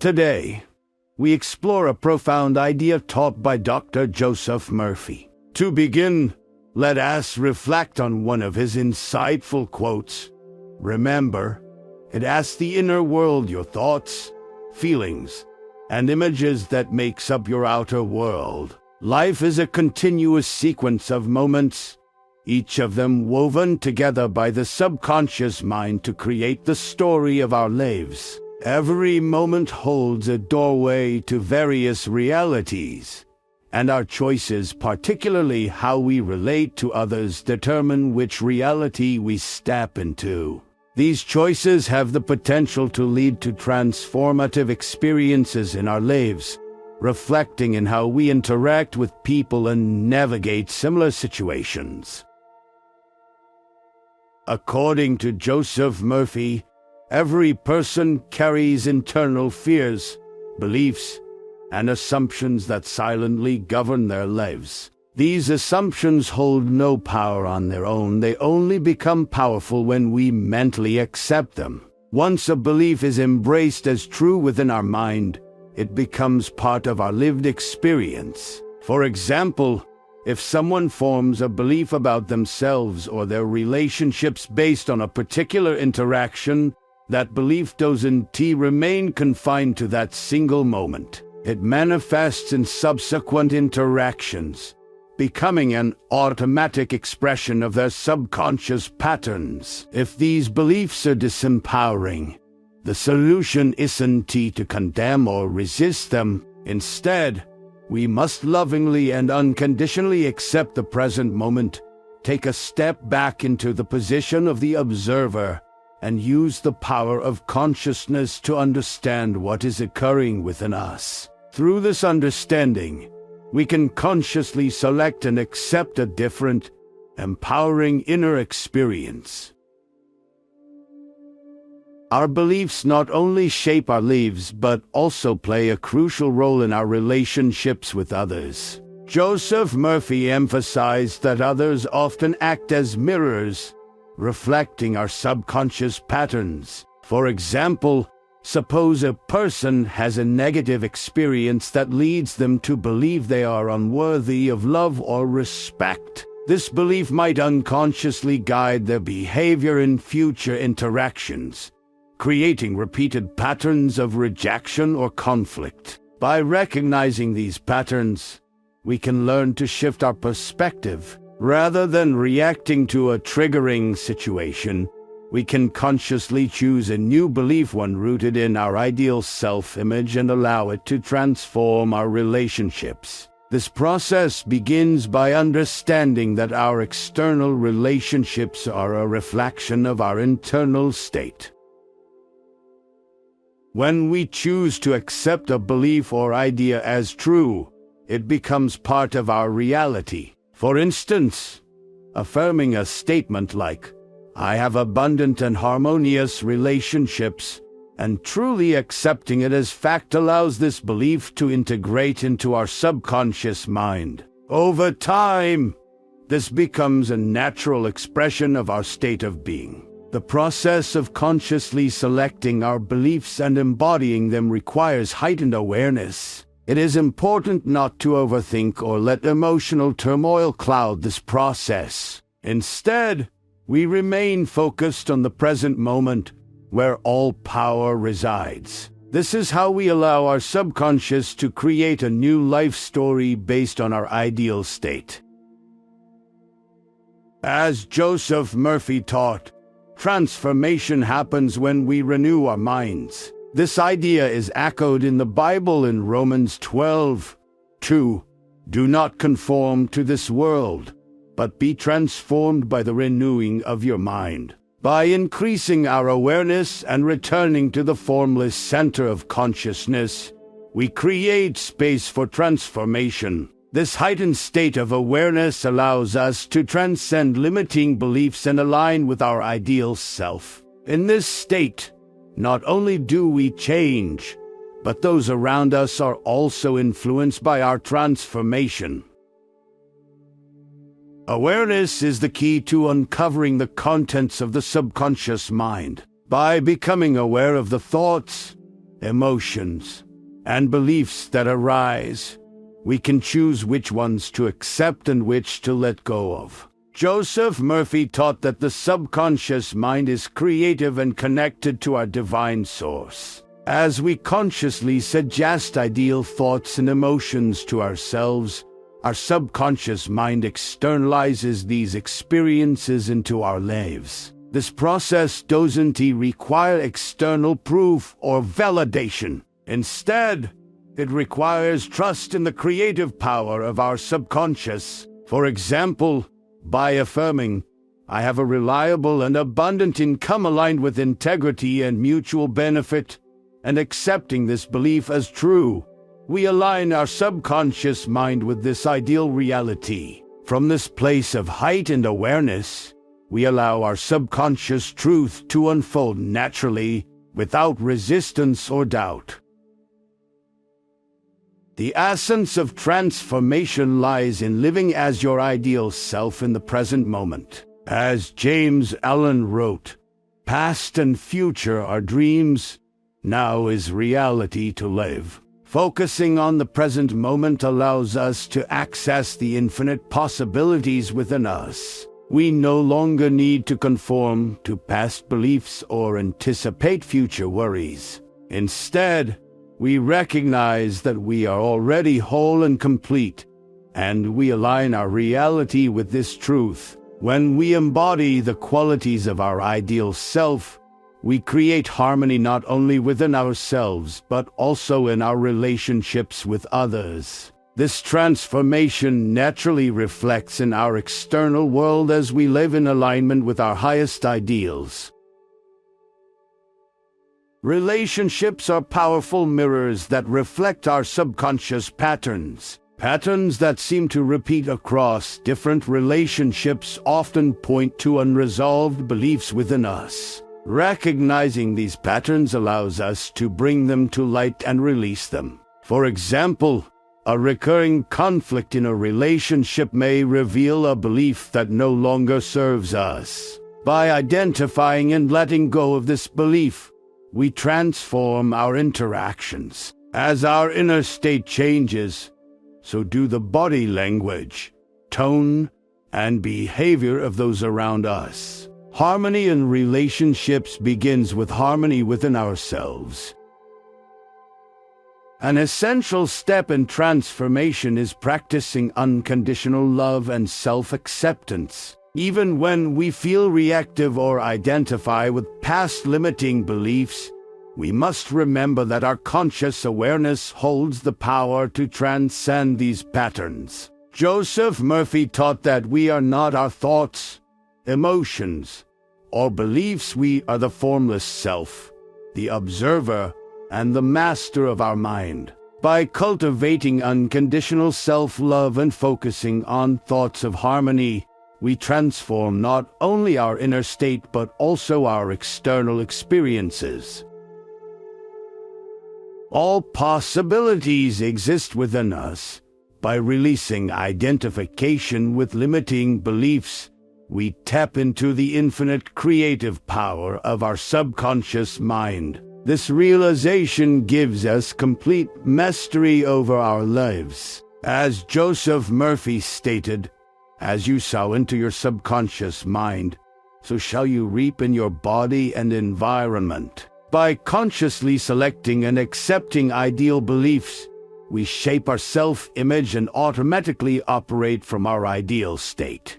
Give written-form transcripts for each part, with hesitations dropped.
Today, we explore a profound idea taught by Dr. Joseph Murphy. To begin, let us reflect on one of his insightful quotes. Remember, it asks the inner world your thoughts, feelings, and images that makes up your outer world. Life is a continuous sequence of moments, each of them woven together by the subconscious mind to create the story of our lives. Every moment holds a doorway to various realities, and our choices, particularly how we relate to others, determine which reality we step into. These choices have the potential to lead to transformative experiences in our lives, reflecting in how we interact with people and navigate similar situations. According to Joseph Murphy, every person carries internal fears, beliefs, and assumptions that silently govern their lives. These assumptions hold no power on their own. They only become powerful when we mentally accept them. Once a belief is embraced as true within our mind, it becomes part of our lived experience. For example, if someone forms a belief about themselves or their relationships based on a particular interaction, that belief doesn't remain confined to that single moment. It manifests in subsequent interactions, becoming an automatic expression of their subconscious patterns. If these beliefs are disempowering, the solution isn't to condemn or resist them. Instead, we must lovingly and unconditionally accept the present moment, take a step back into the position of the observer, and use the power of consciousness to understand what is occurring within us. Through this understanding, we can consciously select and accept a different, empowering inner experience. Our beliefs not only shape our lives but also play a crucial role in our relationships with others. Joseph Murphy emphasized that others often act as mirrors, reflecting our subconscious patterns. For example, suppose a person has a negative experience that leads them to believe they are unworthy of love or respect. This belief might unconsciously guide their behavior in future interactions, creating repeated patterns of rejection or conflict. By recognizing these patterns, we can learn to shift our perspective. Rather than reacting to a triggering situation, we can consciously choose a new belief, one rooted in our ideal self-image, and allow it to transform our relationships. This process begins by understanding that our external relationships are a reflection of our internal state. When we choose to accept a belief or idea as true, it becomes part of our reality. For instance, affirming a statement like, "I have abundant and harmonious relationships," and truly accepting it as fact allows this belief to integrate into our subconscious mind. Over time, this becomes a natural expression of our state of being. The process of consciously selecting our beliefs and embodying them requires heightened awareness. It is important not to overthink or let emotional turmoil cloud this process. Instead, we remain focused on the present moment, where all power resides. This is how we allow our subconscious to create a new life story based on our ideal state. As Joseph Murphy taught, transformation happens when we renew our minds. This idea is echoed in the Bible in Romans 12:2. Do not conform to this world, but be transformed by the renewing of your mind. By increasing our awareness and returning to the formless center of consciousness, we create space for transformation. This heightened state of awareness allows us to transcend limiting beliefs and align with our ideal self. In this state, not only do we change, but those around us are also influenced by our transformation. Awareness is the key to uncovering the contents of the subconscious mind. By becoming aware of the thoughts, emotions, and beliefs that arise. We can choose which ones to accept and which to let go of. Joseph Murphy taught that the subconscious mind is creative and connected to our divine source. As we consciously suggest ideal thoughts and emotions to ourselves, our subconscious mind externalizes these experiences into our lives. This process doesn't require external proof or validation. Instead, it requires trust in the creative power of our subconscious. For example, by affirming, "I have a reliable and abundant income aligned with integrity and mutual benefit," and accepting this belief as true, we align our subconscious mind with this ideal reality. From this place of heightened awareness, we allow our subconscious truth to unfold naturally, without resistance or doubt. The essence of transformation lies in living as your ideal self in the present moment. As James Allen wrote, "Past and future are dreams, now is reality to live." Focusing on the present moment allows us to access the infinite possibilities within us. We no longer need to conform to past beliefs or anticipate future worries. Instead, we recognize that we are already whole and complete, and we align our reality with this truth. When we embody the qualities of our ideal self, we create harmony not only within ourselves, but also in our relationships with others. This transformation naturally reflects in our external world as we live in alignment with our highest ideals. Relationships are powerful mirrors that reflect our subconscious patterns. Patterns that seem to repeat across different relationships often point to unresolved beliefs within us. Recognizing these patterns allows us to bring them to light and release them. For example, a recurring conflict in a relationship may reveal a belief that no longer serves us. By identifying and letting go of this belief, we transform our interactions. As our inner state changes, so do the body language, tone, and behavior of those around us. Harmony in relationships begins with harmony within ourselves. An essential step in transformation is practicing unconditional love and self-acceptance. Even when we feel reactive or identify with past limiting beliefs, we must remember that our conscious awareness holds the power to transcend these patterns. Joseph Murphy taught that we are not our thoughts, emotions, or beliefs. We are the formless self, the observer, and the master of our mind. By cultivating unconditional self-love and focusing on thoughts of harmony, we transform not only our inner state but also our external experiences. All possibilities exist within us. By releasing identification with limiting beliefs, we tap into the infinite creative power of our subconscious mind. This realization gives us complete mastery over our lives. As Joseph Murphy stated, "As you sow into your subconscious mind, so shall you reap in your body and environment." By consciously selecting and accepting ideal beliefs, we shape our self-image and automatically operate from our ideal state.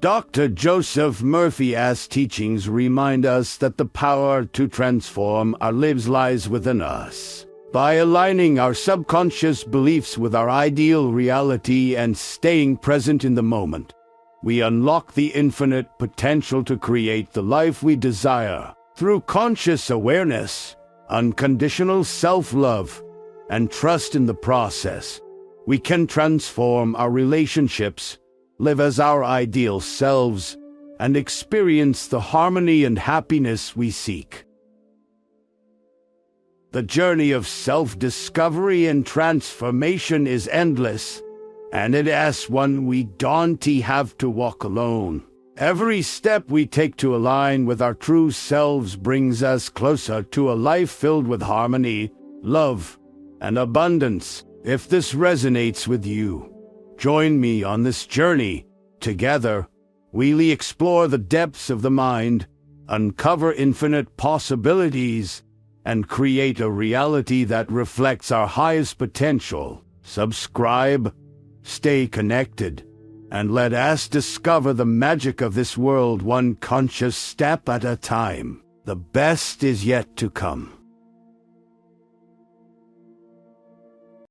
Dr. Joseph Murphy's teachings remind us that the power to transform our lives lies within us. By aligning our subconscious beliefs with our ideal reality and staying present in the moment, we unlock the infinite potential to create the life we desire. Through conscious awareness, unconditional self-love, and trust in the process, we can transform our relationships, live as our ideal selves, and experience the harmony and happiness we seek. The journey of self-discovery and transformation is endless, and it is one we don't have to walk alone. Every step we take to align with our true selves brings us closer to a life filled with harmony, love, and abundance. If this resonates with you, join me on this journey. Together, we'll explore the depths of the mind, uncover infinite possibilities, and create a reality that reflects our highest potential. Subscribe, stay connected, and let us discover the magic of this world one conscious step at a time. The best is yet to come.